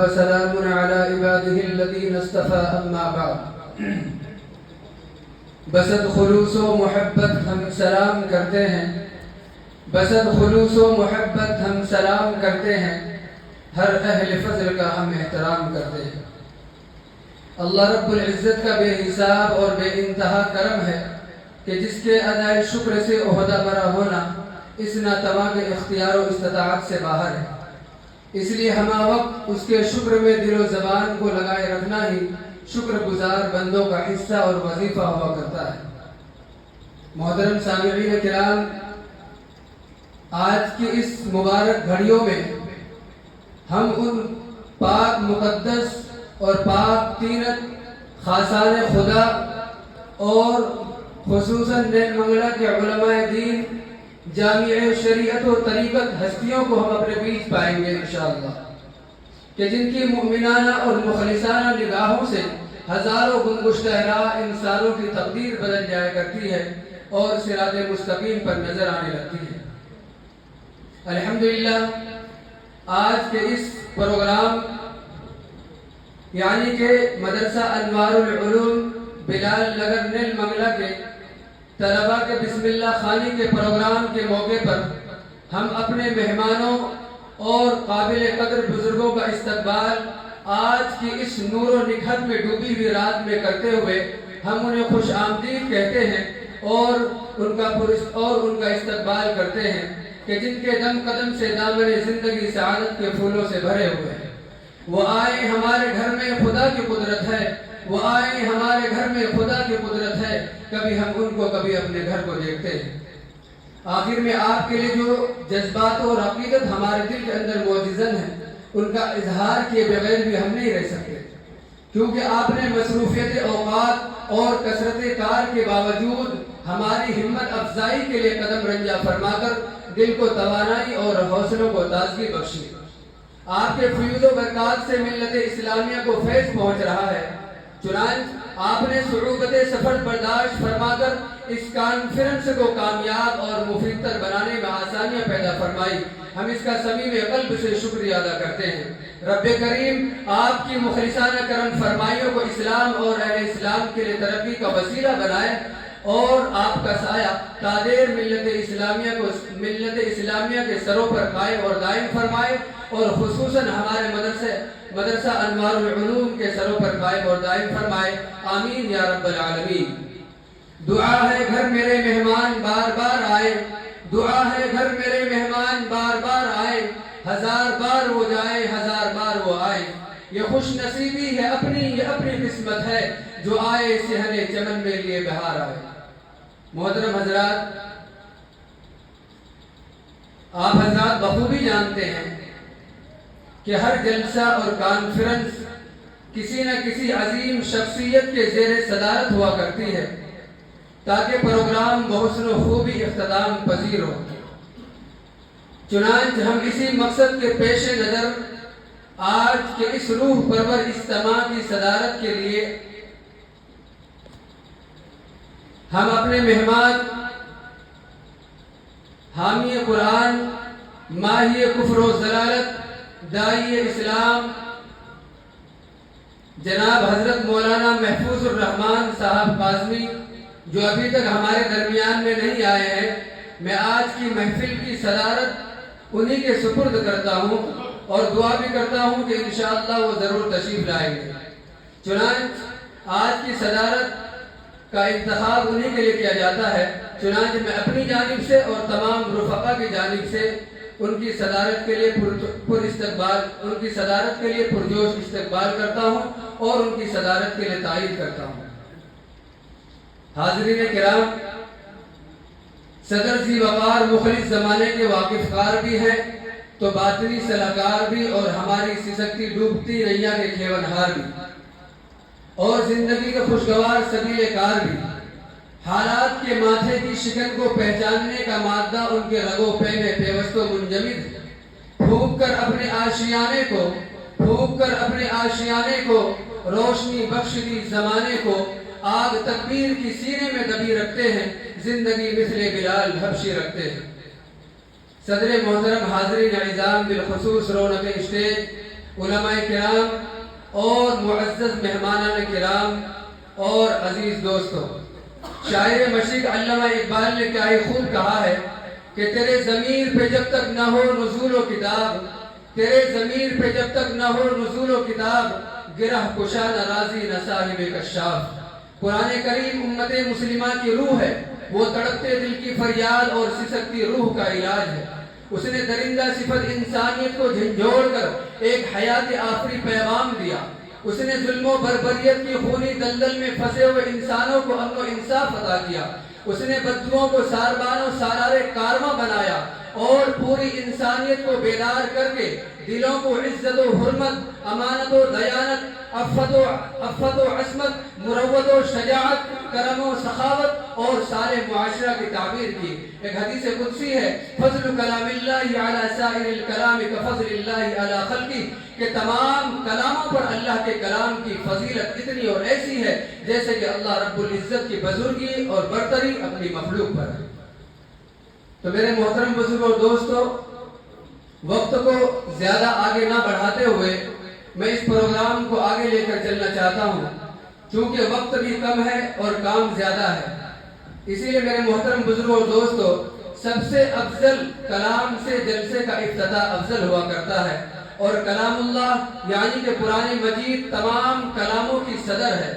وسلام على عباده الذين اصطفى اما بعد بسد خلوص و محبت ہم سلام کرتے ہیں بسد خلوص و محبت ہم سلام کرتے ہیں ہر اہل فضل کا ہم احترام کرتے ہیں۔ اللہ رب العزت کا بے حساب اور بے انتہا کرم ہے کہ جس کے ادائے شکر سے عہدہ برا ہونا اس ناتواں کے اختیار و استطاعت سے باہر ہے، اس لیے ہمہ وقت اس کے شکر میں دل و زبان کو لگائے رکھنا ہی شکر گزار بندوں کا حصہ اور وظیفہ ہوا کرتا ہے۔ محترم سامعین کرام، آج کی اس مبارک گھڑیوں میں ہم ان پاک مقدس اور پاک تینت خاصان خدا اور خصوصاً نین منگلہ کے علماء دین، جامع شریعت و طریقت ہستیوں کو ہم اپنے بیچ پائیں گے انشاءاللہ، کہ جن کی مؤمنانہ اور مخلصانہ نگاہوں سے ہزاروں گمگشتہ راہ انسانوں کی تقدیر بدل جایا کرتی ہے اور صراط مستقیم پر نظر آنے لگتی ہے۔ الحمدللہ آج کے اس پروگرام یعنی کہ مدرسہ انوار العلوم بلال نگر نیل منگلہ کے طلباء کے بسم اللہ خوانی کے پروگرام کے موقع پر ہم اپنے مہمانوں اور قابل قدر بزرگوں کا استقبال آج کی اس نور و نکھت میں ڈوبی ہوئی رات میں کرتے ہوئے ہم انہیں خوش آمدید کہتے ہیں اور ان کا استقبال کرتے ہیں کہ جن کے دم قدم سے دامن زندگی سعادت کے پھولوں سے بھرے ہوئے ہیں۔ وہ آئے ہمارے گھر میں خدا کی قدرت ہے، وہ آئے ہمارے گھر میں خدا کی قدرت ہے، کبھی ہم ان کو کبھی اپنے گھر کو دیکھتے ہیں۔ آخر میں آپ کے لیے جو جذبات اور عقیدت ہمارے دل کے اندر موجزن ہے ان کا اظہار کیے بغیر بھی ہم نہیں رہ سکتے، کیونکہ آپ نے مصروفیت اوقات اور کثرت کار کے باوجود ہماری ہمت افزائی کے لیے قدم رنجہ فرما کر دل کو توانائی اور حوصلوں کو تازگی بخشی۔ آپ کے فیوز و برکات سے ملت اسلامیہ کو فیض پہنچ رہا ہے، چنانچہ آپ نے صعوبت سفر برداشت فرما کر اس کانفرنس کو کامیاب اور مفید تر بنانے میں آسانیاں پیدا فرمائی۔ ہم اس کا صمیم قلب سے شکریہ ادا کرتے ہیں۔ رب کریم آپ کی مخلصانہ کرم فرمائیوں کو اسلام اور اہل اسلام کے لیے ترقی کا وسیلہ بنائے اور آپ کا سایہ قادر ملت اسلامیہ کے سروں پر قائم اور دائم فرمائے اور خصوصاً ہمارے مدرسہ انوار العلوم کے سروں پر قائم اور دائم فرمائے، آمین یا رب العالمین۔ دعا ہے گھر میرے مہمان بار بار آئے، دعا ہے گھر میرے مہمان بار بار آئے، ہزار بار وہ جائے ہزار بار وہ آئے، یہ خوش نصیبی ہے یہ اپنی قسمت ہے جو آئے صحن چمن میں لیے بہار آئے۔ محترم حضرات، آپ حضرات بخوبی جانتے ہیں کہ ہر جلسہ اور کانفرنس کسی نہ کسی عظیم شخصیت کے زیر صدارت ہوا کرتی ہے تاکہ پروگرام بحسن و خوبی اختتام پذیر ہو۔ چنانچہ ہم اسی مقصد کے پیش نظر آج کے اس روح پرور اجتماع کی صدارت کے لیے ہم اپنے مہمان حامی قرآن، ماہی کفر و ضلالت، داعی اسلام جناب حضرت مولانا محفوظ الرحمان صاحب قاسمی جو ابھی تک ہمارے درمیان میں نہیں آئے ہیں، میں آج کی محفل کی صدارت انہی کے سپرد کرتا ہوں اور دعا بھی کرتا ہوں کہ انشاءاللہ وہ ضرور تشریف لائیں گے۔ چنانچہ آج کی صدارت کا انتخاب انہی کے لیے کیا جاتا ہے، چنانچہ میں اپنی جانب سے اور تمام رفقا کی جانب سے ان کی صدارت کے لیے پرجوش استقبال کرتا ہوں اور ان کی صدارت کے لیے تائید کرتا ہوں۔ حاضرین کرام، صدر ذی وقار مخلص زمانے کے واقف کار بھی ہیں تو باطنی صلاحکار بھی اور ہماری سسکتی ڈوبتی نیا کے کھیونہار بھی اور زندگی کے خوشگوار سبیل کار بھی۔ حالات کے ماتھے کی شکن کو پہچاننے کا مادہ ان کے رگ و پے میں پیوست و منجمد ہے۔ پھونک کر اپنے آشیانے کو روشنی بخش دی زمانے کو، آگ تکبیر کی سینے میں دبی رکھتے ہیں، زندگی مثل بلال حبشی رکھتے ہیں۔ صدر محترم، حاضرین اعزام، بالخصوص رونق اسٹیج، علماء کرام اور معزز مہمانان کرام اور عزیز دوستو، شاعر مشرق علامہ اقبال نے کیا ہی خوب کہا ہے کہ تیرے ضمیر پہ جب تک نہ ہو نزول و کتاب، تیرے ضمیر پہ جب تک نہ ہو نزول و کتاب، گرہ کشا نہ رازی نہ صاحب کشاف۔ قرآن کریم امت مسلمہ کی روح ہے، وہ تڑپتے دل کی فریاد اور سسکتی روح کا علاج ہے۔ اس نے درندہ صفت انسانیت کو جھنجھوڑ کر ایک حیات آفری پیغام دیا۔ اس نے ظلم و بربریت کی خونی دلدل میں پھنسے ہوئے انسانوں کو امن و انصاف عطا کیا۔ اس نے بدوؤں کو ساربان و سالار کارواں بنایا اور پوری انسانیت کو بیدار کر کے دلوں کو عزت و حرمت، امانت و دیانت، عفت و عصمت، مروت و شجاعت، کرم و سخاوت اور صالح معاشرہ کی تعبیر کی۔ ایک حدیث قدسی ہے، فضل کلام اللہ علی سائر الکلام کفضل اللہ علی خلقی، کہ تمام کلاموں پر اللہ کے کلام کی فضیلت اتنی اور ایسی ہے جیسے کہ اللہ رب العزت کی بزرگی اور برتری اپنی مخلوق پر ہے۔ تو میرے محترم بزرگوں اور دوستو، وقت کو زیادہ آگے نہ بڑھاتے ہوئے میں اس پروگرام کو آگے لے کر چلنا چاہتا ہوں، چونکہ وقت بھی کم ہے اور کام زیادہ ہے۔ اسی لیے میرے محترم بزرگوں اور دوستو، سب سے افضل کلام سے جلسے کا افتتاح افضل ہوا کرتا ہے، اور کلام اللہ یعنی کہ قرآن مجید تمام کلاموں کی صدر ہے،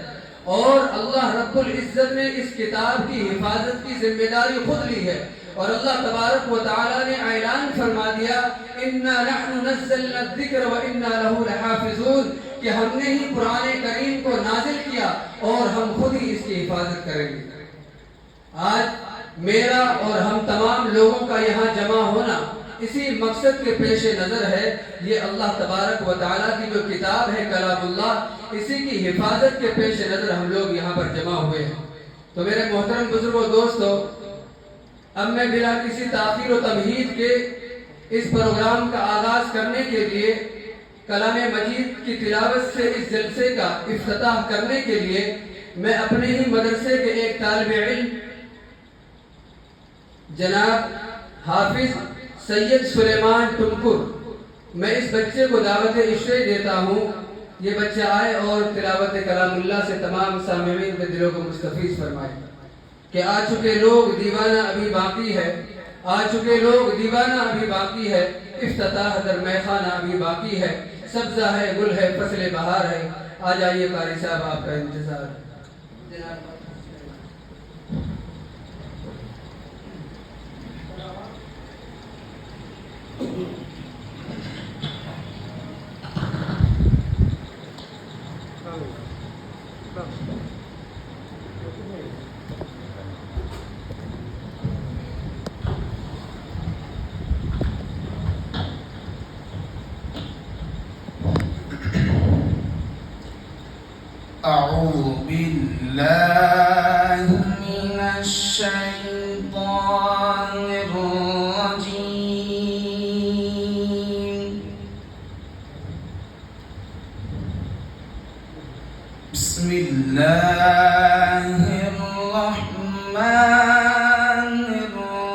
اور اللہ رب العزت نے اس کتاب کی حفاظت کی ذمہ داری خود لی ہے، اور اللہ تبارک و تعالی نے اعلان فرما دیا، اِنَّا نَحْنُ نَزَّلْنَا الذِّكْرَ وَإِنَّا لَهُ لَحَافِظُونَ، کہ ہم نے ہی قرآن کریم کو نازل کیا اور ہم خود ہی اس کی حفاظت کریں گے۔ آج میرا اور ہم تمام لوگوں کا یہاں جمع ہونا اسی مقصد کے پیش نظر ہے۔ یہ اللہ تبارک و تعالیٰ کی جو کتاب ہے کلام اللہ، اسی کی حفاظت کے پیش نظر ہم لوگ یہاں پر جمع ہوئے ہیں۔ تو میرے محترم بزرگوں دوستو، اب میں بلا کسی تاخیر و تمہید کے اس پروگرام کا آغاز کرنے کے لیے، کلام مجید کی تلاوت سے اس جلسے کا افتتاح کرنے کے لیے میں اپنے ہی مدرسے کے ایک طالب علم جناب حافظ سید سلیمان ٹمکر، میں اس بچے کو دعوت عشرے دیتا ہوں۔ یہ بچہ آئے اور تلاوت کلام اللہ سے تمام سامعین کے دلوں کو مستفیض فرمائے کہ آ چکے لوگ دیوانہ ابھی باقی ہے، آ چکے لوگ دیوانہ ابھی باقی ہے، افتتاح در میخانہ ابھی باقی ہے، سبزہ ہے گل ہے فصل بہار ہے، آ جائیے قاری صاحب آپ کا انتظار ہے۔ أعوذ بالله من الشيطان الرجيم. بسم الله الرحمن الرحيم.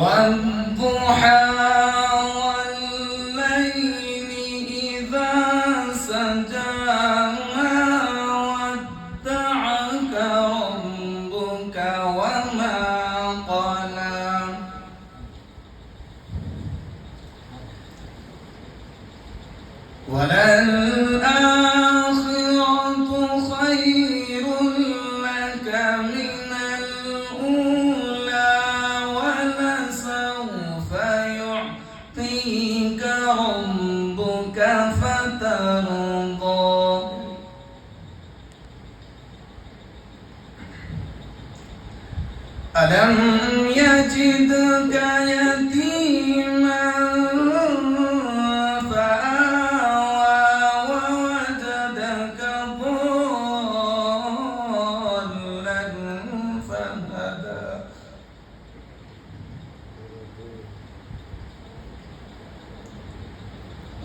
والضحى والليل إذا سجى ما ودعك ربك وما قلى وللآخرة خير لك من الأولى ولسوف يعطيك ربك فترضى. ألم يجدك يتيما فآوى ووجدك ضالا فهدى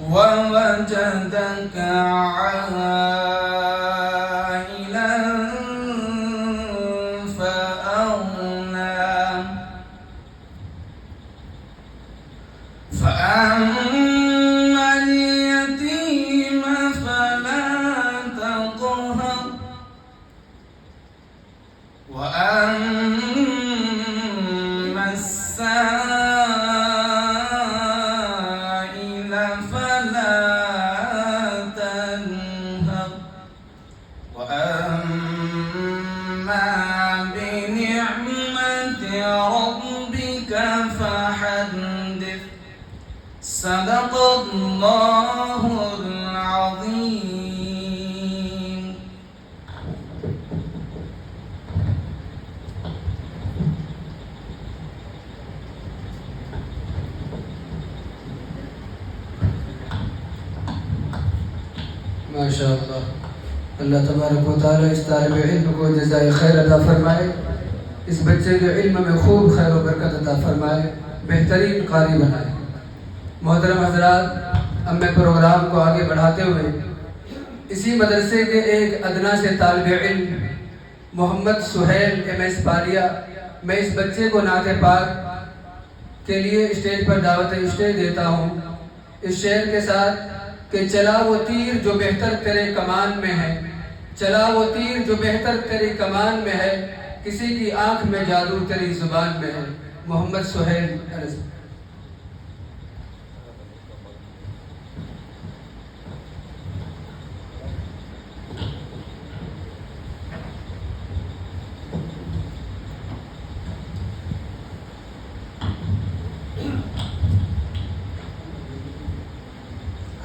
ووجدك عائلا وأما السائل فلا تنهر وأما بنعمة ربك فحدث صدق الله العظيم. ماشاء اللہ. اللہ تبارک و تعالی اس طالب علم کو جزائے خیر عطا فرمائے، اس بچے کے علم میں خوب خیر و برکت عطا فرمائے، بہترین قاری بنائے. محترم حضرات، اب میں پروگرام کو آگے بڑھاتے ہوئے اسی مدرسے کے ایک ادنا سے طالب علم محمد سہیل MS پالیا، میں اس بچے کو نعت پاک کے لیے اسٹیج پر دعوت اسٹیج دیتا ہوں اس شعر کے ساتھ کہ چلا وہ تیر جو بہتر تیرے کمان میں ہے، چلا وہ تیر جو بہتر تیری کمان میں ہے، کسی کی آنکھ میں جادو تیری زبان میں ہے. محمد سہیل.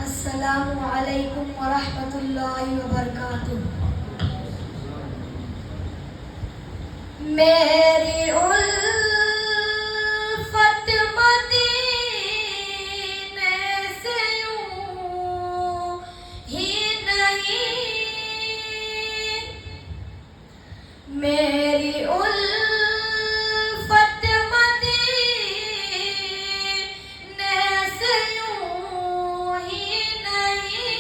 السلام علیکم ورحمۃ اللہ وبرکاتہ. میری الفت مدینے سے یوں ہی نہیں، میری الفت مدینے سے یوں ہی نہیں،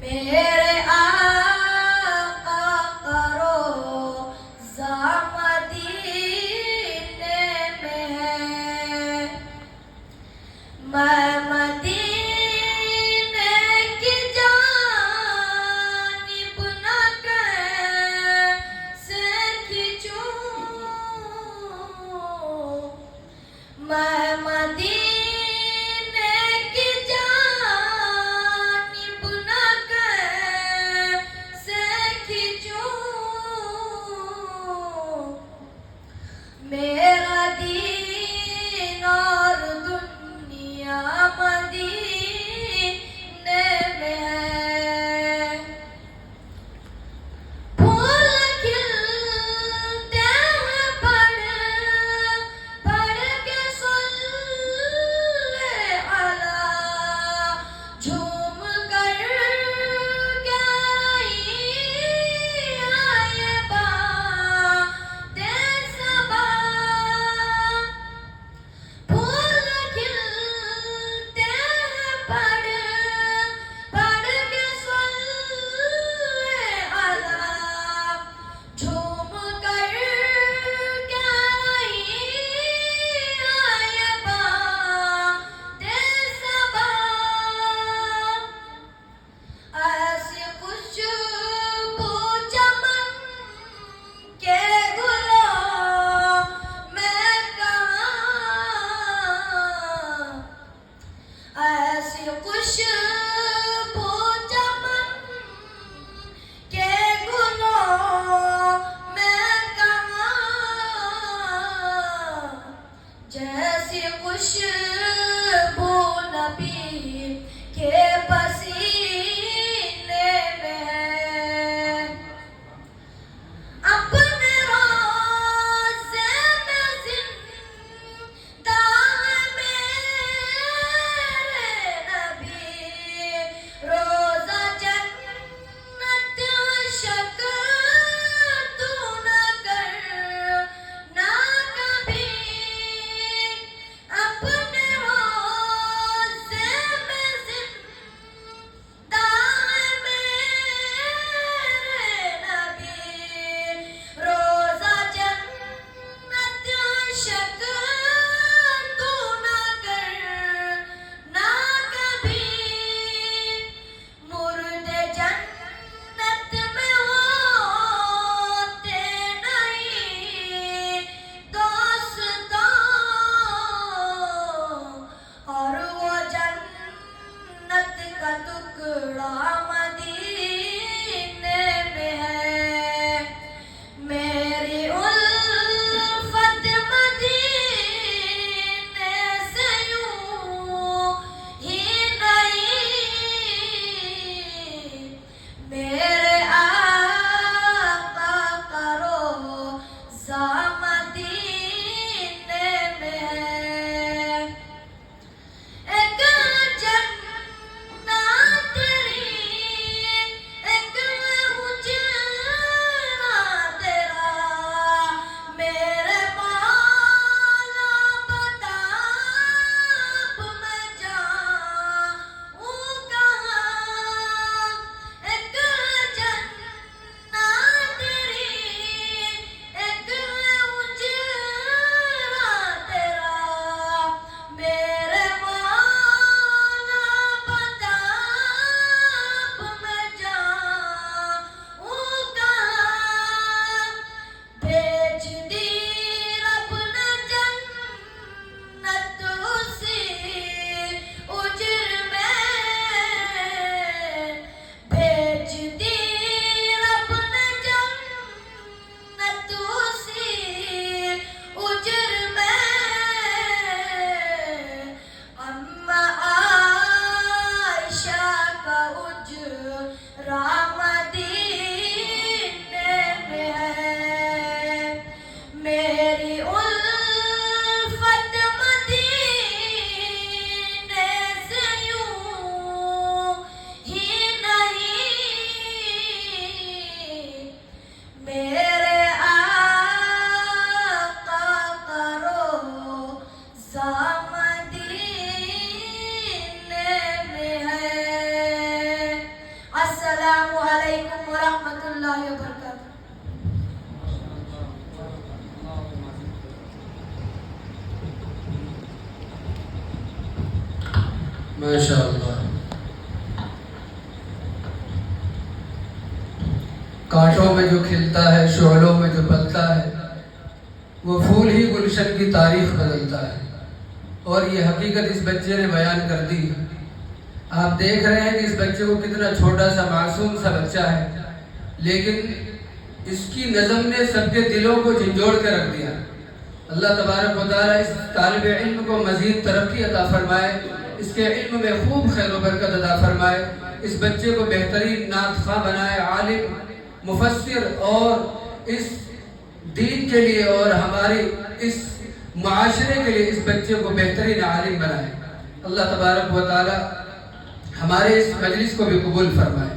میرے آقا کرو مدینے میں ہے. میں مدینے کی جانب نہ کہہ اللہ وبرکاتہ. ماشاء اللہ. کانٹوں میں جو کھلتا ہے، شعلوں میں جو پلتا ہے، وہ پھول ہی گلشن کی تاریخ بدلتا ہے. اور یہ حقیقت اس بچے نے بیان کر دی. آپ دیکھ رہے ہیں کہ اس بچے کو کتنا چھوٹا سا معصوم سا بچہ ہے، لیکن اس کی نظم نے سب کے دلوں کو جھنجھوڑ کے رکھ دیا. اللہ تبارک و تعالیٰ اس طالب علم کو مزید ترقی عطا فرمائے، اس کے علم میں خوب خیر و برکت عطا فرمائے، اس بچے کو بہترین نعت خواں بنائے، عالم، مفسر، اور اس دین کے لیے اور ہماری اس معاشرے کے لیے اس بچے کو بہترین عالم بنائے. اللہ تبارک و تعالیٰ ہمارے اس مجلس کو بھی قبول فرمائے.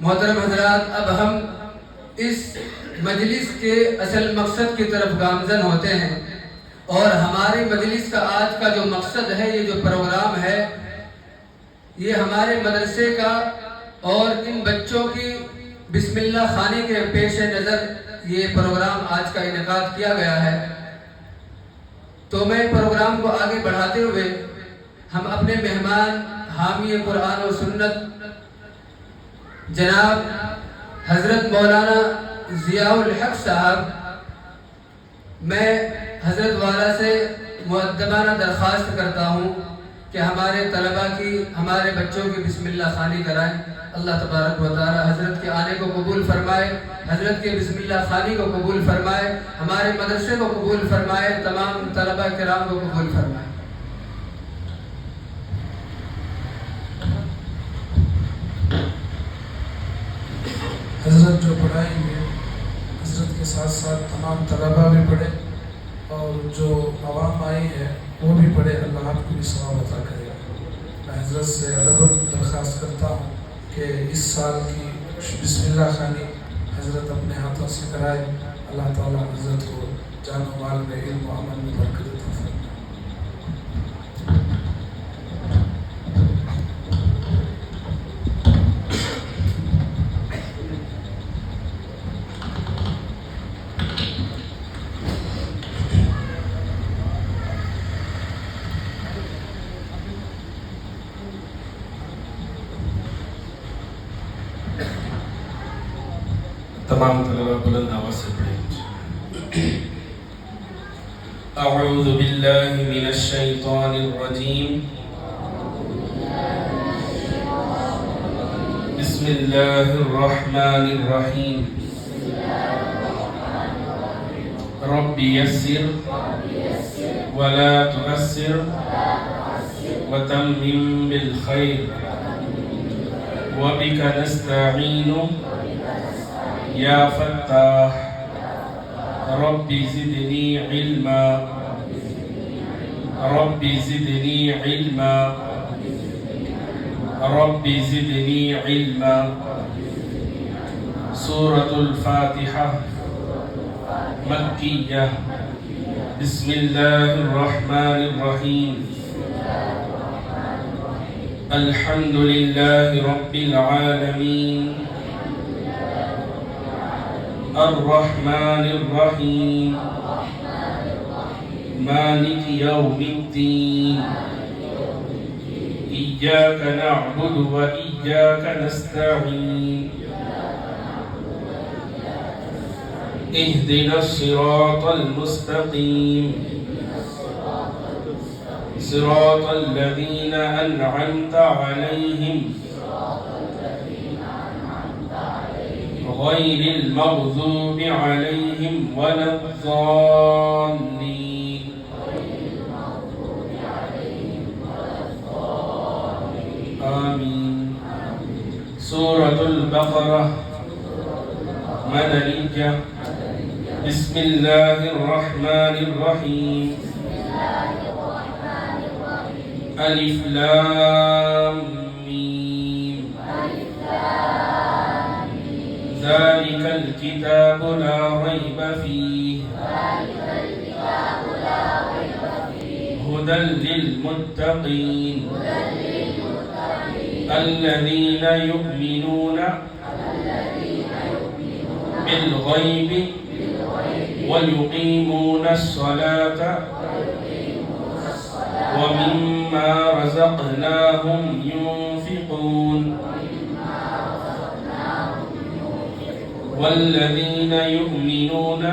محترم حضرات، اب ہم اس مجلس کے اصل مقصد کی طرف گامزن ہوتے ہیں، اور ہماری مجلس کا آج کا جو مقصد ہے، یہ جو پروگرام ہے، یہ ہمارے مدرسے کا اور ان بچوں کی بسم اللہ خوانی کے پیش نظر یہ پروگرام آج کا انعقاد کیا گیا ہے. تو میں پروگرام کو آگے بڑھاتے ہوئے ہم اپنے مہمان حامی قرآن و سنت جناب حضرت مولانا ضیاء الحق صاحب، میں حضرت والا سے مؤدبانہ درخواست کرتا ہوں کہ ہمارے طلباء کی، ہمارے بچوں کی بسم اللہ خوانی کرائیں. اللہ تبارک و تعالی حضرت کے آنے کو قبول فرمائے، حضرت کے بسم اللہ خوانی کو قبول فرمائے، ہمارے مدرسے کو قبول فرمائے، تمام طلباء کرام کو قبول فرمائے. حضرت جو پڑھائیں گے، حضرت کے ساتھ ساتھ تمام طلباء بھی پڑھے اور جو عوام آئی ہے وہ بھی پڑھے. اللہ آپ کو بھی ثواب عطا کرے گا. میں حضرت سے ادب درخواست کرتا ہوں کہ اس سال کی بسم اللہ خوانی حضرت اپنے ہاتھوں سے کرائے. اللہ تعالیٰ حضرت کو جان و مال میں، علم و عمل میں برکت عطا فرمائے. تمام طلبہ بلند آواز سے پڑھیں. اعوذ باللہ من الشیطان الرجیم. بسم اللہ الرحمن الرحیم. رب یسر ولا تعسر وتمم بالخیر وبک نستعین یا فتاح. رب زدنی علما رب زدنی علما رب زدنی علما. سورة الفاتحة مکیہ. بسم اللہ الرحمن الرحیم. الحمد للہ رب العالمین الرحمن الرحیم مالک یوم الدین. ایاک نعبد و ایاک نستعین. اهدنا الصراط المستقیم صراط الذین انعمت علیہم غیر المغضوب علیہم ولا الضالین. آمین. سورة البقرہ مدنیہ. بسم اللہ الرحمن الرحیم. الف لام میم. ذلك الكتاب لا ريب فيه هدى للمتقين الذين يؤمنون بالغيب ويقيمون الصلاة ومما رزقناهم ينفقون والذين يؤمنون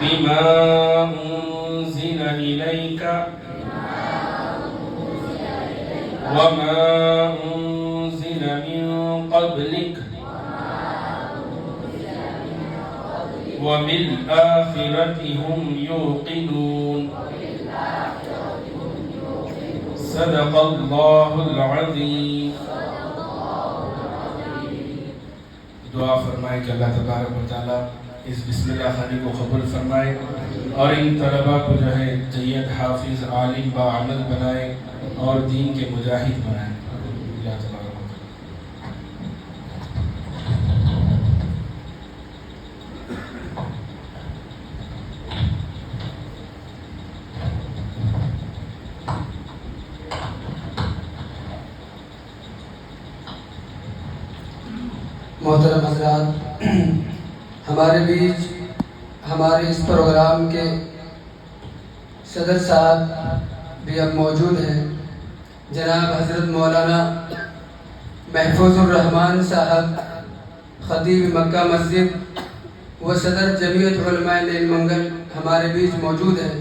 بما أنزل إليك وما أنزل من قبلك وبالآخرة هم يوقنون صدق الله العظيم. دعا فرمائے کہ اللہ تبارک و تعالیٰ اس بسم اللہ خوانی کو قبول فرمائے اور ان طلباء کو جو ہے جید حافظ عالم باعمل بنائے اور دین کے مجاہد بنائے. اللہ تبارک و تعالیٰ. محترم حضرات، ہمارے بیچ ہمارے اس پروگرام کے صدر صاحب بھی اب موجود ہیں. جناب حضرت مولانا محفوظ الرحمان صاحب خطیب مکہ مسجد و صدر جمعیت علماء نیل منگل ہمارے بیچ موجود ہیں.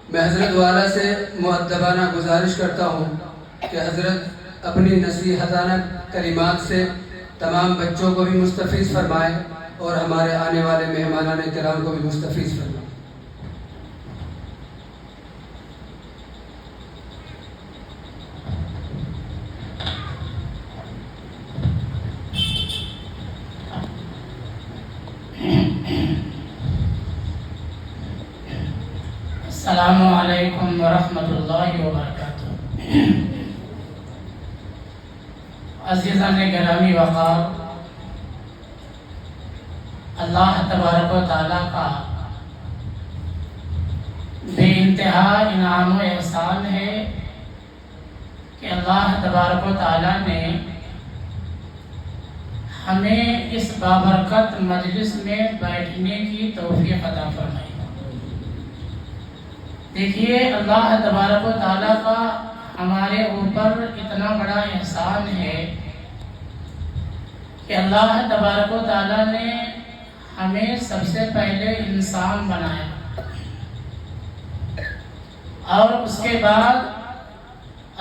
میں حضرت والا سے مؤدبانہ گزارش کرتا ہوں کہ حضرت اپنی نصیحتانہ کلمات سے تمام بچوں کو بھی مستفیض فرمائیں اور ہمارے آنے والے مہمانان کرام کو بھی مستفیض فرمائیں. السلام علیکم ورحمۃ اللہ وبرکاتہ. عزیزان گرامی وقار، اللہ تبارک و تعالیٰ کا بے انتہا انعام و احسان ہے کہ اللہ تبارک و تعالیٰ نے ہمیں اس بابرکت مجلس میں بیٹھنے کی توفیق عطا فرمائی. دیکھیے، اللہ تبارک و تعالیٰ کا ہمارے اوپر اتنا بڑا احسان ہے کہ اللہ تبارک و تعالیٰ نے ہمیں سب سے پہلے انسان بنایا اور اس کے بعد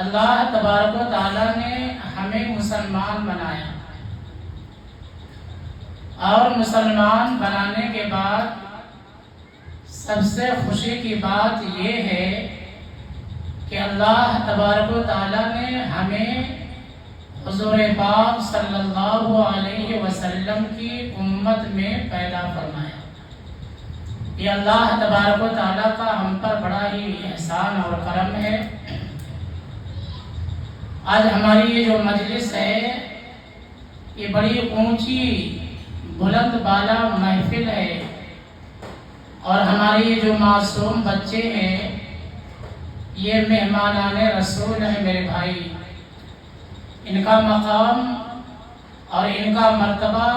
اللہ تبارک و تعالیٰ نے ہمیں مسلمان بنایا اور مسلمان بنانے کے بعد سب سے خوشی کی بات یہ ہے کہ اللہ تبارک و تعالیٰ نے ہمیں حضور پاک صلی اللہ علیہ وسلم کی امت میں پیدا فرمایا. یہ اللہ تبارک و تعالیٰ کا ہم پر بڑا ہی احسان اور کرم ہے. آج ہماری یہ جو مجلس ہے یہ بڑی اونچی بلند بالا محفل ہے اور ہمارے یہ جو معصوم بچے ہیں یہ مہمانان رسول ہیں. میرے بھائی، ان کا مقام اور ان کا مرتبہ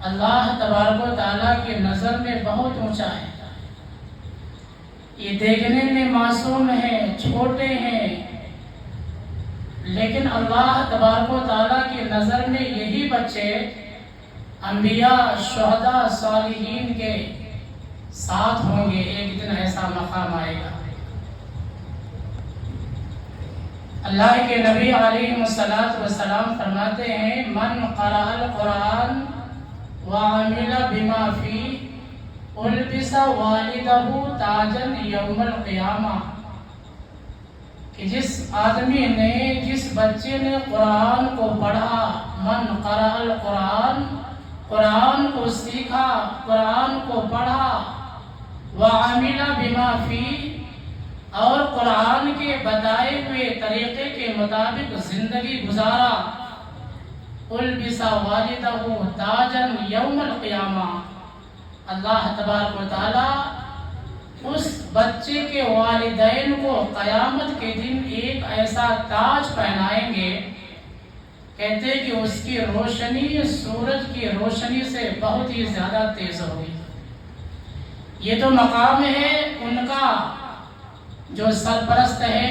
اللہ تبارک و تعالیٰ کی نظر میں بہت اونچا ہے. یہ دیکھنے میں معصوم ہیں، چھوٹے ہیں، لیکن اللہ تبارک و تعالیٰ کی نظر میں یہی بچے انبیاء، شہداء، صالحین کے ساتھ ہوں گے. ایک دن ایسا مقام آئے گا. اللہ کے نبی علیہ السلام فرماتے ہیں، من قرأ القرآن وعمل بما فیہ البس والدہ تاجا یوم القیامہ. کہ جس آدمی نے، جس بچے نے قرآن کو پڑھا، من قرأ القرآن، قرآن کو سیکھا، قرآن کو پڑھا، وعمل بما فیہ، اور قرآن کے بتائے ہوئے طریقے کے مطابق زندگی گزارا، البس والدہ تاجا یوم القیامہ. اللہ تبارک و تعالی اس بچے کے والدین کو قیامت کے دن ایک ایسا تاج پہنائیں گے کہ کہتے ہیں کہ اس کی روشنی سورج کی روشنی سے بہت ہی زیادہ تیز ہوگی. یہ تو مقام ہے ان کا جو سرپرست ہے،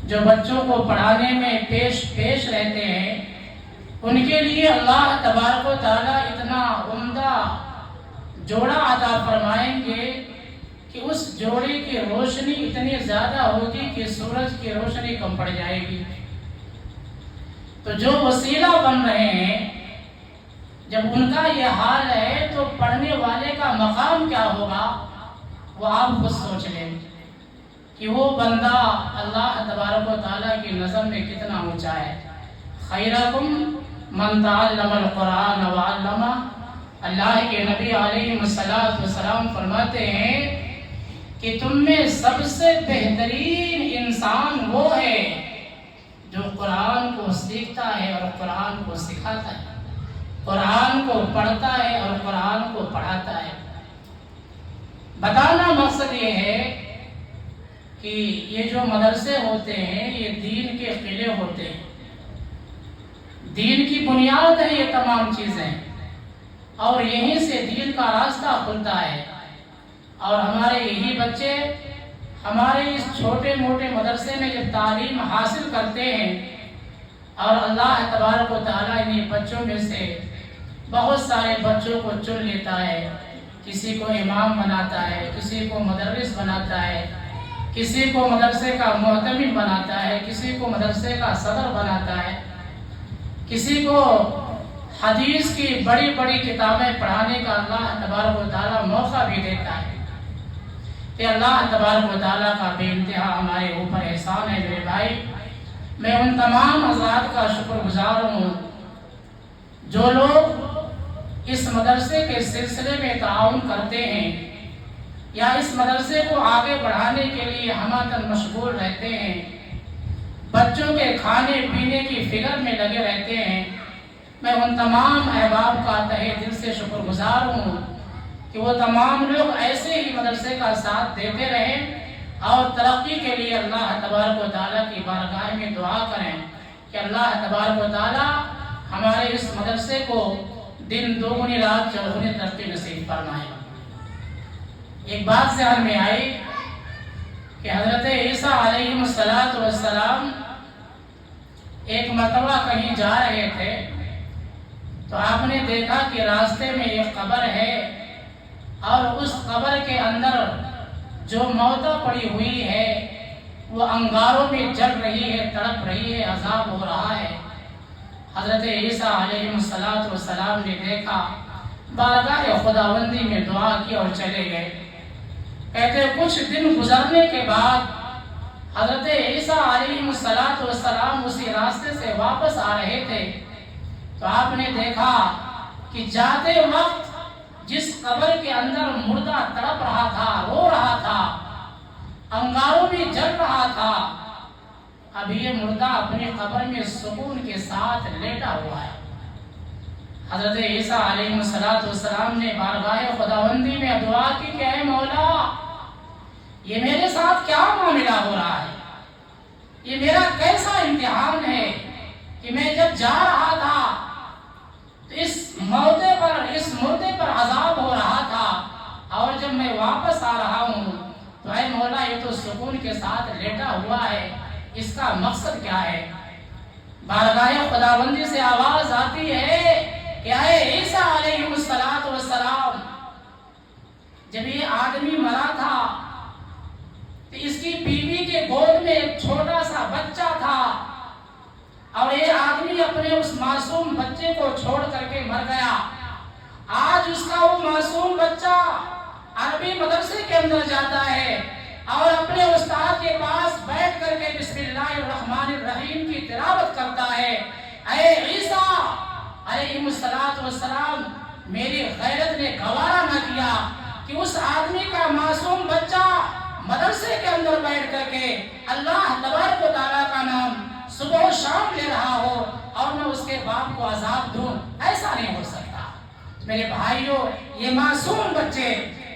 جو بچوں کو پڑھانے میں پیش رہتے ہیں. ان کے لیے اللہ تبارک و تعالیٰ اتنا عمدہ جوڑا عطا فرمائیں گے کہ اس جوڑے کی روشنی اتنی زیادہ ہوگی کہ سورج کی روشنی کم پڑ جائے گی. تو جو وسیلہ بن رہے ہیں، جب ان کا یہ حال ہے تو پڑھنے والے کا مقام کیا ہوگا وہ آپ خود سوچ لیں کہ وہ بندہ اللہ تبارک و تعالیٰ کی نظر میں کتنا اونچا ہے. خیرکم من تعلم القرآن وعلمہ. اللہ کے نبی علیہ السلام فرماتے ہیں کہ تم میں سب سے بہترین انسان وہ ہے جو قرآن کو سیکھتا ہے اور قرآن کو سکھاتا ہے، قرآن کو پڑھتا ہے اور قرآن کو پڑھاتا ہے. بتانا مقصد یہ ہے کہ یہ جو مدرسے ہوتے ہیں یہ دین کے قلعے ہوتے ہیں، دین کی بنیاد ہے یہ تمام چیزیں، اور یہیں سے دین کا راستہ کھلتا ہے. اور ہمارے یہی بچے ہمارے اس چھوٹے موٹے مدرسے میں جب تعلیم حاصل کرتے ہیں اور اللہ تبارک و تعالیٰ انہیں بچوں میں سے بہت سارے بچوں کو چن لیتا ہے، کسی کو امام بناتا ہے، کسی کو مدرس بناتا ہے، کسی کو مدرسے کا معتمد بناتا ہے، کسی کو مدرسے کا صدر بناتا ہے، کسی کو حدیث کی بڑی بڑی کتابیں پڑھانے کا اللہ تبارک و تعالیٰ موقع بھی دیتا ہے. کہ اللہ تبارک و تعالیٰ کا بے انتہا ہمارے اوپر احسان ہے. میرے بھائی، میں ان تمام حضرات کا شکر گزار ہوں جو لوگ اس مدرسے کے سلسلے میں تعاون کرتے ہیں یا اس مدرسے کو آگے بڑھانے کے لیے ہمہ مشغول رہتے ہیں، بچوں کے کھانے پینے کی فکر میں لگے رہتے ہیں. میں ان تمام احباب کا تہہ دل سے شکر گزار ہوں کہ وہ تمام لوگ ایسے ہی مدرسے کا ساتھ دیتے رہیں اور ترقی کے لیے اللہ تبارک و تعالیٰ کی بارگاہ میں دعا کریں کہ اللہ تبارک و تعالیٰ ہمارے اس مدرسے کو دن دوگنی رات چوگنی ترقی نصیب فرمائے. ایک بات ذہن میں آئی کہ حضرت عیسیٰ علیہ السلام ایک مرتبہ کہیں جا رہے تھے تو آپ نے دیکھا کہ راستے میں ایک قبر ہے اور اس قبر کے اندر جو موتا پڑی ہوئی ہے وہ انگاروں میں جل رہی ہے، تڑپ رہی ہے، عذاب ہو رہا ہے. حضرت عیسیٰ علیہ السلام نے دیکھا، بارگاہ خداوندی میں دعا کی اور چلے گئے. کہتے کچھ دن گزرنے کے بعد حضرت عیسیٰ علیہ السلام اسی راستے سے واپس آ رہے تھے تو آپ نے دیکھا کہ جاتے وقت جس قبر کے اندر مردہ تڑپ رہا تھا، رو رہا تھا، انگاروں میں جل رہا تھا، اب یہ مردہ اپنی قبر میں سکون کے ساتھ لیٹا ہوا ہے. حضرت عیسیٰ علیہ السلام نے بارگاہ خداوندی میں دعا کی کہ اے مولا، یہ میرے ساتھ کیا معاملہ ہو رہا ہے، یہ میرا کیسا امتحان ہے کہ میں جب جا رہا تھا تو اس مردے پر عذاب ہو رہا تھا اور جب میں واپس آ رہا ہوں تو اے مولا یہ تو سکون کے ساتھ لیٹا ہوا ہے، اس کا مقصد کیا ہے. بارگاہ خداوندی سے آواز آتی ہے کہ اے عیسیٰ علیہ السلام، جب یہ آدمی مرا تھا تو اس کی بیوی کے گود میں ایک چھوٹا سا بچہ تھا اور یہ آدمی اپنے اس معصوم بچے کو چھوڑ کر کے مر گیا. آج اس کا وہ معصوم بچہ عربی مدرسے کے اندر جاتا ہے اور اپنے استاد کے پاس بیٹھ کر کے بسم اللہ الرحمن الرحیم کی تلاوت کرتا ہے. اے عیسیٰ علیہ السلام، میری غیرت نے گوارا نہ کیا کہ اس آدمی کا معصوم بچہ مدرسے کے اندر بیٹھ کر کے اللہ تبارک و تعالیٰ کا نام صبح و شام لے رہا ہو اور میں اس کے باپ کو عذاب دوں. ایسا نہیں ہو سکتا. میرے بھائیوں، یہ معصوم بچے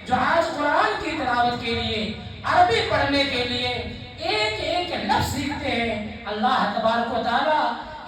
جو آج قرآن کی تلاوت کے لیے، عربی پڑھنے کے لیے ایک ایک لفظ سیکھتے ہیں، اللہ تبارک و تعالیٰ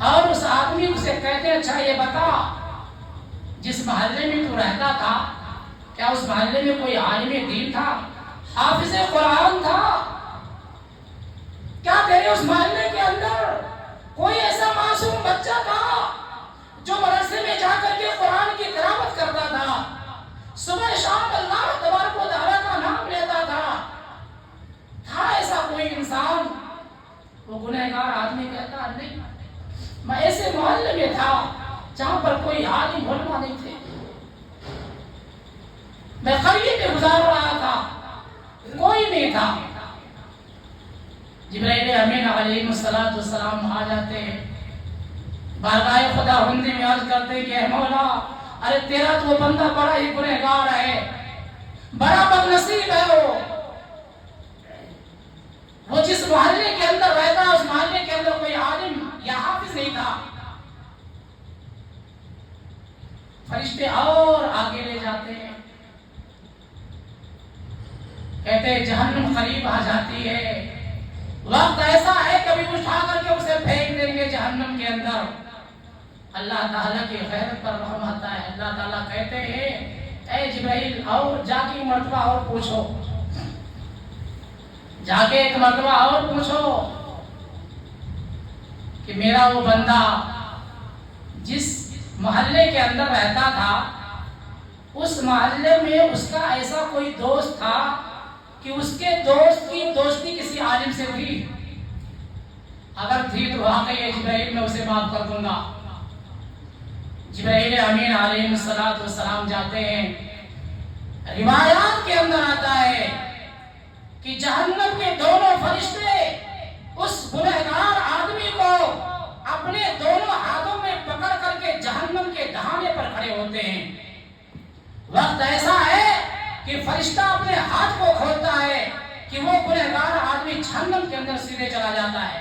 اور اس آدمی سے کہتے ہیں اچھا یہ بتا جس محلے میں تو رہتا تھا کیا اس محلے میں کوئی عالم دین تھا، حافظ قرآن تھا؟ کیا تیرے اس محلے کے اندر کوئی ایسا معصوم بچہ تھا جو مدرسے میں جا کر کے قرآن کی تلاوت کرتا تھا، صبح شام اللہ تبارک و تعالیٰ کا نام لیتا تھا ایسا کوئی انسان؟ وہ گنہگار آدمی کہتا نہیں، میں ایسے محلے میں تھا جہاں پر کوئی عالم علماء نہیں تھے، میں قریے میں گزار رہا تھا، کوئی نہیں تھا۔ جبرائیل امین علیہ السلام آ جاتے ہیں، بارگاہ خدا بندی میں عرض کرتے ہیں کہ اے مولا، ارے تیرا تو وہ بندہ بڑا ہی گنہگار ہے، بڑا بدنصیب ہے، وہ جس محلے کے اندر رہتا ہے اس محلے کے اندر کوئی عالم یا حافظ نہیں تھا۔ فرشتے اور آگے لے جاتے ہیں، کہتے ہیں جہنم قریب آ جاتی ہے، وقت ایسا ہے کبھی اٹھا کر کے اسے پھینک دیں گے جہنم کے اندر۔ اللہ تعالیٰ کی غیرت پر رحم آتا ہے، اللہ تعالیٰ کہتے ہیں اے جبرائیل اور جا کے مرتبہ اور پوچھو، جا کے ایک مرتبہ اور پوچھو کہ میرا وہ بندہ جس محلے کے اندر رہتا تھا اس محلے میں اس کا ایسا کوئی دوست تھا کہ اس کے دوست کی دوستی کسی عالم سے تھی؟ اگر تھی تو واقعی ہے جبرائیل میں اسے معاف کر دوں گا۔ جبرائیل امین علیہ السلام جاتے ہیں، روایات کے اندر آتا ہے کہ جہنم کے دونوں فرشتے اس گنہگار آدمی کو اپنے دونوں ہاتھوں میں پکڑ کر کے جہنم کے دہانے پر کھڑے ہوتے ہیں۔ وقت ایسا ہے کہ فرشتہ اپنے ہاتھ کو کھولتا ہے کہ وہ گنہگار آدمی جہنم کے اندر سیدھے چلا جاتا ہے،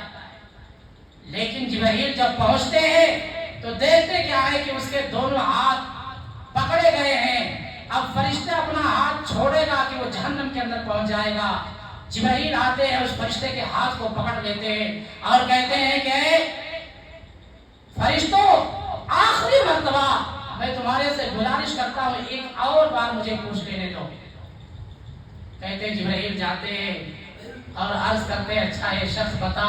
لیکن جبرائیل جب پہنچتے ہیں تو دیکھتے کیا ہے کہ اس کے دونوں ہاتھ پکڑے گئے ہیں۔ اب فرشتہ اپنا ہاتھ چھوڑے گا کہ وہ جہنم کے اندر پہنچ جائے گا، جبرائیل آتے ہیں اس فرشتے کے ہاتھ کو پکڑ لیتے ہیں اور کہتے ہیں کہ فرشتوں آخری مرتبہ میں تمہارے سے گزارش کرتا ہوں، ایک اور بار مجھے پوچھ لینے دو۔ کہتے ہیں جبرائیل جاتے ہیں اور عرض کرتے ہیں اچھا یہ شخص بتا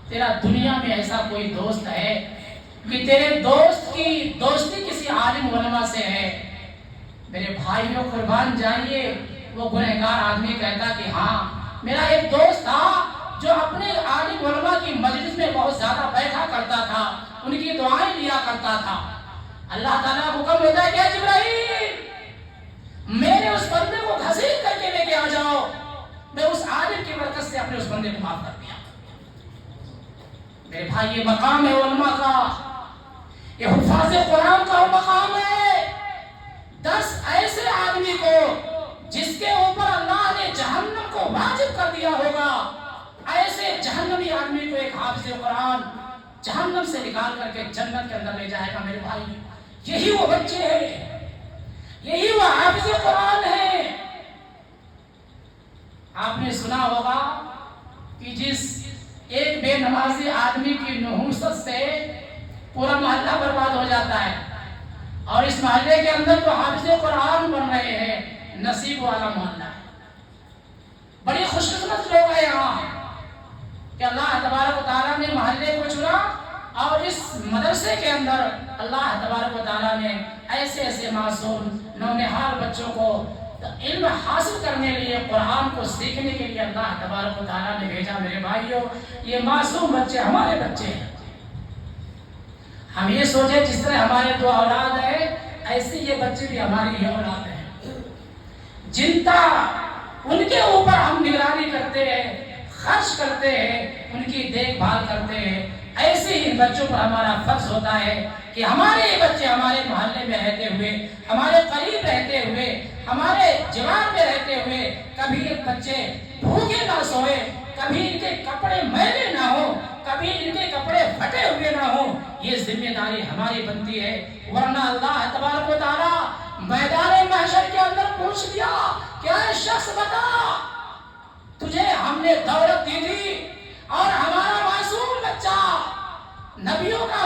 تیرا دنیا میں ایسا کوئی دوست ہے کہ تیرے دوست کی دوستی کسی عالم علماء سے ہے؟ میرے بھائیوں قربان جائیے، وہ گنہگار آدمی کہتا کہ ہاں میرا ایک دوست تھا جو اپنے عالم علماء کی مجلس میں بہت زیادہ بیٹھا کرتا تھا، ان کی دعائیں لیا کرتا تھا۔ اللہ تعالیٰ کو حکم ہوتا ہے کہ جبرائیل میرے اس بندے کو گھسیٹ کر کے لے کے آ جاؤ، میں اس عالم کی برکت سے اپنے اس بندے کو معاف کر دیا۔ میرے بھائی یہ مقام ہے علماء کا، یہ حفاظ قرآن کا مقام ہے۔ 10 ایسے آدمی کو جس کے اوپر اللہ نے جہنم کو واجب کر دیا ہوگا، ایسے جہنمی آدمی کو ایک حافظ قرآن جہنم سے نکال کر کے جنت کے اندر لے جائے گا۔ میرے بھائی یہی وہ بچے ہیں، یہی وہ حافظ قرآن ہے۔ آپ نے سنا ہوگا کہ جس ایک بے نمازی آدمی کی نحوست سے پورا محلہ برباد ہو جاتا ہے، اور اس محلے کے اندر تو حافظ قرآن بن رہے ہیں، نصیب والا محلہ ہے۔ بڑی خوش قسمت لوگ ہیں یہاں کہ اللہ تبارک و تعالیٰ نے محلے کو چنا، اور اس مدرسے کے اندر اللہ تبارک و تعالیٰ نے ایسے ایسے معصوم نونہال بچوں کو علم حاصل کرنے کے لیے، قرآن کو سیکھنے کے لیے اللہ تبارک و تعالیٰ نے بھیجا۔ میرے بھائیوں یہ معصوم بچے ہمارے بچے ہیں۔ ہم یہ سوچیں جس طرح ہمارے 2 اولاد ہیں ایسے یہ بچے بھی ہماری ہی اولاد ہیں، جن کا ان کے اوپر ہم نگرانی کرتے ہیں، خرچ کرتے ہیں، ان کی دیکھ بھال کرتے ہیں۔ ایسے ہی ان بچوں پر ہمارا فرض ہوتا ہے کہ ہمارے بچے ہمارے محلے میں رہتے ہوئے، ہمارے قریب رہتے ہوئے، ہمارے جوار میں رہتے ہوئے کبھی ایک بچے بھوکے نہ سوئے، کبھی ان کے کپڑے میلے نہ ہو، کبھی ان کے کپڑے پھٹے ہوئے نہ ہو۔ یہ ذمہ داری ہماری بنتی ہے، ورنہ اللہ تبارک و تعالیٰ میدان محشر کے اندر پوچھ لیا کہ اے شخص بتا تجھے ہم نے دولت دی تھی اور ہمارا معصوم بچہ نبیوں کا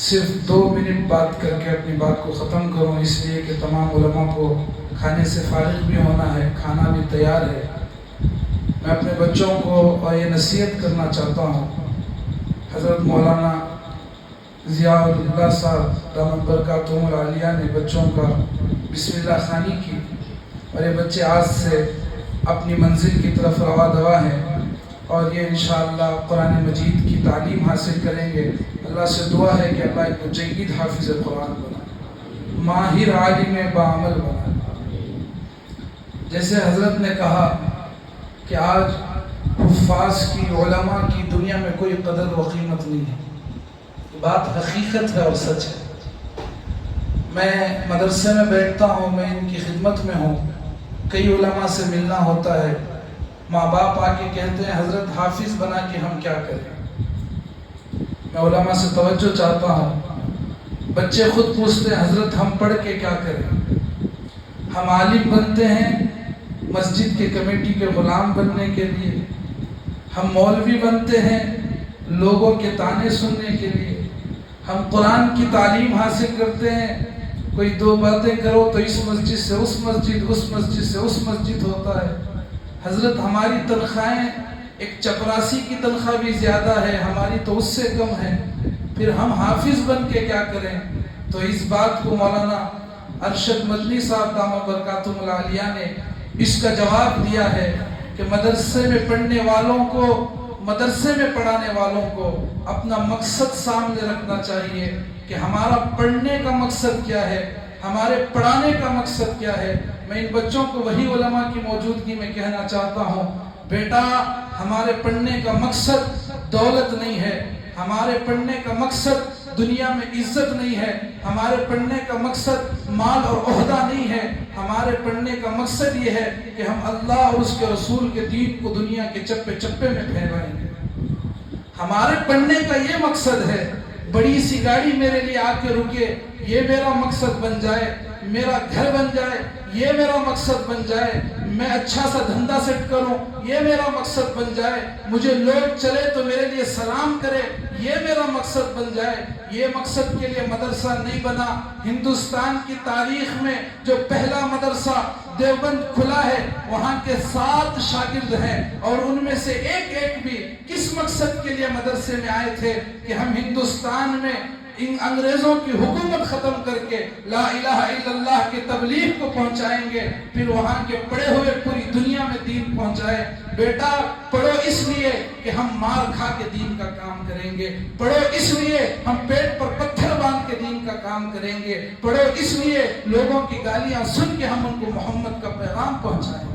صرف 2 منٹ بات کر کے اپنی بات کو ختم کروں، اس لیے کہ تمام علماء کو کھانے سے فارغ بھی ہونا ہے، کھانا بھی تیار ہے۔ میں اپنے بچوں کو اور یہ نصیحت کرنا چاہتا ہوں، حضرت مولانا ضیاء اللہ صاحب دامت برکاتہم العالیہ نے بچوں کا بسم اللہ خوانی کی، اور یہ بچے آج سے اپنی منزل کی طرف رواں دوا ہیں، اور یہ انشاءاللہ قرآن مجید کی تعلیم حاصل کریں گے۔ اللہ سے دعا ہے کہ اللہ ایک مجید حافظ قرآن بنائے، ماہر عالم بعمل بنائے۔ جیسے حضرت نے کہا کہ آج حفاظ کی، علماء کی دنیا میں کوئی قدر و قیمت نہیں ہے، بات حقیقت ہے اور سچ ہے۔ میں مدرسے میں بیٹھتا ہوں، میں ان کی خدمت میں ہوں، کئی علماء سے ملنا ہوتا ہے، ماں باپ آ کے کہتے ہیں حضرت حافظ بنا کے ہم کیا کریں؟ میں علماء سے توجہ چاہتا ہوں، بچے خود پوچھتے ہیں حضرت ہم پڑھ کے کیا کریں؟ ہم عالم بنتے ہیں مسجد کے کمیٹی کے غلام بننے کے لیے، ہم مولوی بنتے ہیں لوگوں کے طعنے سننے کے لیے، ہم قرآن کی تعلیم حاصل کرتے ہیں، کوئی 2 باتیں کرو تو اس مسجد سے اس مسجد، اس مسجد سے اس مسجد ہوتا ہے۔ حضرت ہماری تنخواہیں ایک چپراسی کی تنخواہ بھی زیادہ ہے، ہماری تو اس سے کم ہے، پھر ہم حافظ بن کے کیا کریں؟ تو اس بات کو مولانا ارشد مدنی صاحب دامت برکاتہم العالیہ نے اس کا جواب دیا ہے کہ مدرسے میں پڑھنے والوں کو، مدرسے میں پڑھانے والوں کو اپنا مقصد سامنے رکھنا چاہیے کہ ہمارا پڑھنے کا مقصد کیا ہے، ہمارے پڑھانے کا مقصد کیا ہے۔ میں ان بچوں کو وہی علماء کی موجودگی میں کہنا چاہتا ہوں، بیٹا ہمارے پڑھنے کا مقصد دولت نہیں ہے، ہمارے پڑھنے کا مقصد دنیا میں عزت نہیں ہے، ہمارے پڑھنے کا مقصد مال اور عہدہ نہیں ہے، ہمارے پڑھنے کا مقصد یہ ہے کہ ہم اللہ اور اس کے رسول کے دین کو دنیا کے چپے چپے میں پھیلائیں گے۔ ہمارے پڑھنے کا یہ مقصد ہے، بڑی سی گاڑی میرے لیے آ کے رکے یہ میرا مقصد بن جائے، میرا گھر بن جائے یہ میرا مقصد بن جائے، میں اچھا سا دھندا سیٹ کروں یہ میرا مقصد بن جائے، مجھے لوگ چلے تو میرے لیے سلام کرے یہ میرا مقصد بن جائے۔ یہ مقصد کے لیے مدرسہ نہیں بنا۔ ہندوستان کی تاریخ میں جو پہلا مدرسہ دیوبند کھلا ہے وہاں کے 7 شاگرد ہیں، اور ان میں سے ایک بھی کس مقصد کے لیے مدرسے میں آئے تھے کہ ہم ہندوستان میں ان انگریزوں کی حکومت ختم کر کے لا الہ الا اللہ کی تبلیغ کو پہنچائیں گے، پھر وہاں کے پڑھے ہوئے پوری دنیا میں دین پہنچائے۔ بیٹا پڑھو اس لیے کہ ہم مار کھا کے دین کا کام کریں گے، پڑھو اس لیے ہم پیٹ پر پتھر باندھ کے دین کا کام کریں گے، پڑھو اس لیے لوگوں کی گالیاں سن کے ہم ان کو محمد کا پیغام پہنچائیں گے۔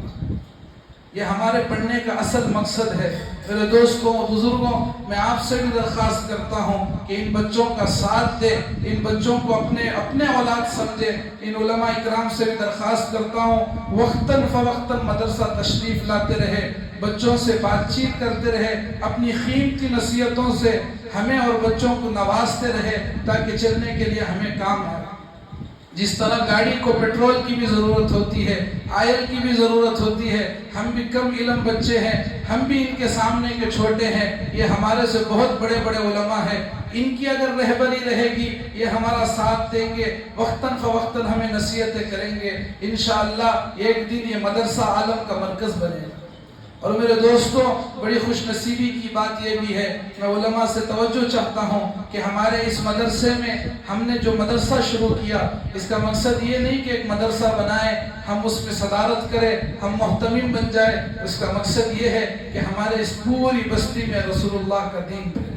یہ ہمارے پڑھنے کا اصل مقصد ہے۔ میرے دوستوں اور بزرگوں، میں آپ سے بھی درخواست کرتا ہوں کہ ان بچوں کا ساتھ دے، ان بچوں کو اپنے اولاد سمجھے۔ ان علماء اکرام سے بھی درخواست کرتا ہوں وقتاً فوقتاً مدرسہ تشریف لاتے رہے، بچوں سے بات چیت کرتے رہے، اپنی قیمتی نصیحتوں سے ہمیں اور بچوں کو نوازتے رہے تاکہ چلنے کے لیے ہمیں کام آئے۔ جس طرح گاڑی کو پیٹرول کی بھی ضرورت ہوتی ہے، آئل کی بھی ضرورت ہوتی ہے، ہم بھی کم علم بچے ہیں، ہم بھی ان کے سامنے کے چھوٹے ہیں، یہ ہمارے سے بہت بڑے بڑے علماء ہیں، ان کی اگر رہبری رہے گی یہ ہمارا ساتھ دیں گے، وقتاً فوقتاً ہمیں نصیحتیں کریں گے، انشاءاللہ ایک دن یہ مدرسہ عالم کا مرکز بنے گا۔ اور میرے دوستوں، بڑی خوش نصیبی کی بات یہ بھی ہے، میں علماء سے توجہ چاہتا ہوں کہ ہمارے اس مدرسے میں ہم نے جو مدرسہ شروع کیا، اس کا مقصد یہ نہیں کہ ایک مدرسہ بنائیں، ہم اس میں صدارت کریں، ہم محتمم بن جائیں، اس کا مقصد یہ ہے کہ ہمارے اس پوری بستی میں رسول اللہ کا دین پھیلے،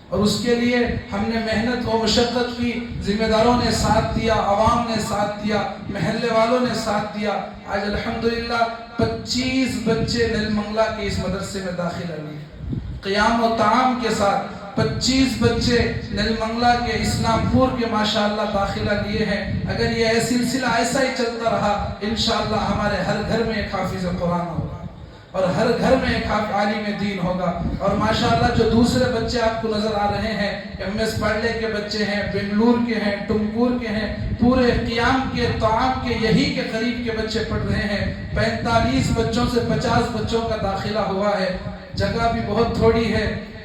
اور اس کے لیے ہم نے محنت و مشقت کی، ذمہ داروں نے ساتھ دیا، عوام نے ساتھ دیا، محلے والوں نے ساتھ دیا۔ آج الحمدللہ 25 بچے نیل منگلہ کے اس مدرسے میں داخلہ لیے، قیام و تعام کے ساتھ 25 بچے نیل منگلہ کے اسلام پور کے ماشاءاللہ داخلہ لیے ہیں۔ اگر یہ سلسلہ ایسا ہی چلتا رہا انشاءاللہ ہمارے ہر گھر میں ایک حافظ قرآن ہوگا اور ہر گھر میں ایک عالم دین ہوگا۔ اور ماشاءاللہ جو دوسرے بچے آپ کو نظر آ رہے ہیں، ایم ایس پاڑلے کے بچے ہیں، بنگلور کے ہیں، ٹمکور کے ہیں، پورے قیام کے تعام کے یہی کے قریب کے بچے پڑھ رہے ہیں۔ 45 بچوں سے 50 بچوں کا داخلہ ہوا ہے، جگہ بھی بہت تھوڑی ہے،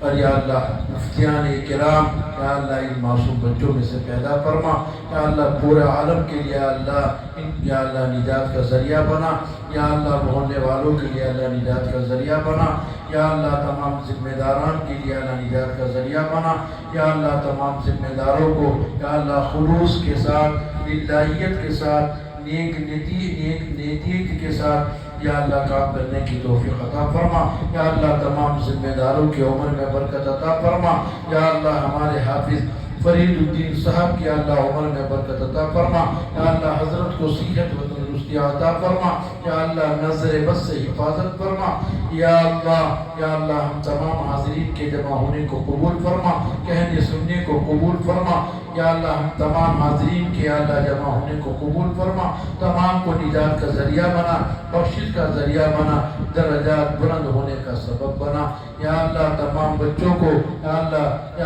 اور یا اللہ مفتیان کرام یا اللہ ان معصوم بچوں میں سے پیدا فرما یا اللہ پورے عالم کے لیے یا اللہ نجات کا ذریعہ بنا یا اللہ محلے والوں کے لیے اللہ نجات کا ذریعہ بنا یا اللہ تمام ذمہ داران کے لیے اللہ نجات کا ذریعہ بنا یا اللہ تمام ذمہ داروں کو یا اللہ خلوص کے ساتھ للہیت کے ساتھ نیک نیتیت کے ساتھ یا اللہ کام کرنے کی توفیق عطا فرما یا اللہ تمام ذمہ داروں کی عمر میں برکت عطا فرما یا اللہ ہمارے حافظ فرید الدین صاحب کی اللہ عمر میں برکت عطا فرما یا اللہ حضرت کو صحت و تندرستی عطا فرما یا اللہ نظر بس سے حفاظت فرما یا اللہ ہم تمام حاضرین کے جمع ہونے کو قبول فرما کہنے سننے کو قبول فرما یا اللہ ہم تمام حاضرین کے یا اللہ جمع ہونے کو قبول فرما تمام کو نجات کا ذریعہ بنا بخشش کا ذریعہ بنا درجات بلند ہونے کا سبب بنا یا اللہ تمام بچوں کو یا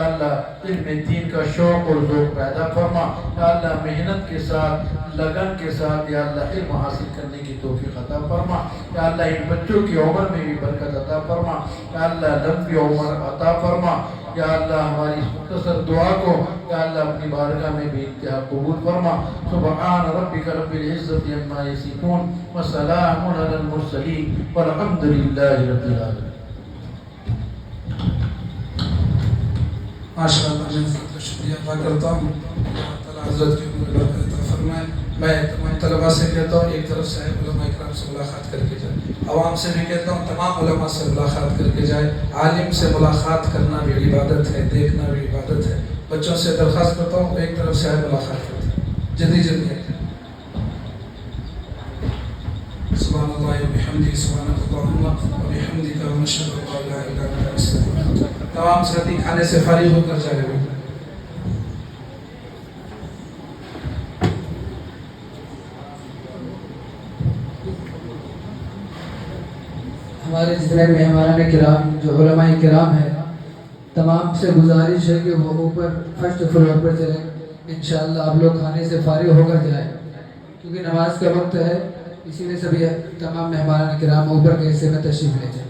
اللہ علم دین کا شوق اور ذوق پیدا فرما یا اللہ محنت کے ساتھ لگن کے ساتھ یا اللہ علم حاصل کرنے کی توفیق عطا فرما یا اللہ ان بچوں کی عمر میں بھی برکت عطا فرما یا اللہ لمبی عمر عطا فرما یا اللہ ہماری اس مختصر دعا کو یا اللہ اپنی بارگاہ میں بھی انتہا قبول فرما سبحان ربک رب العزت عما یصفون وسلام علی المرسلین والحمد للہ رب العالمین. ماشاء اللہ میں حضرت کا شکریہ ادا کرتا ہوں. اللہ تعالیٰ حضرت کی عمر میں برکت عطا فرمائے. میں تمام طلباء سے کہتا ہوں ایک طرف سے علماء اکرام سے ملاقات کر کے جائے. عوام سے بھی کہتا ہوں تمام علماء سے ملاقات کر کے جائے. عالم سے ملاقات کرنا بھی عبادت ہے, دیکھنا بھی عبادت ہے. بچوں سے درخواست کرتا ہوں ایک طرف سے ملاقات کرتے ہیں. جلدی سبحان اللہ وبحمدہ سبحانک اللہم وبحمدک ونشہد ان لا الہ الا انت نستغفرک. تمام ساتھی کھانے سے فارغ ہو کر جائے گا. ہمارے جتنے مہمان کرام جو علماء کرام ہیں تمام سے گزارش ہے کہ وہ اوپر فرسٹ فلور پر چلیں. انشاءاللہ آپ لوگ کھانے سے فارغ ہو کر جائیں کیونکہ نماز کا وقت ہے, اسی لیے سبھی تمام مہمان کرام اوپر کے حصے میں تشریف لے جائیں.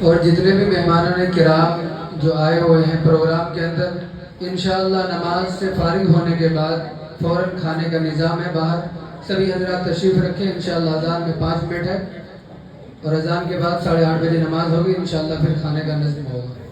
اور جتنے بھی مہمانان کرام جو آئے ہوئے ہیں پروگرام کے اندر, انشاءاللہ نماز سے فارغ ہونے کے بعد فوراً کھانے کا نظام ہے. باہر سبھی حضرات تشریف رکھیں. انشاءاللہ اذان میں 5 منٹ ہے اور اذان کے بعد 8:30 بجے نماز ہوگی. انشاءاللہ پھر کھانے کا نظم ہوگا.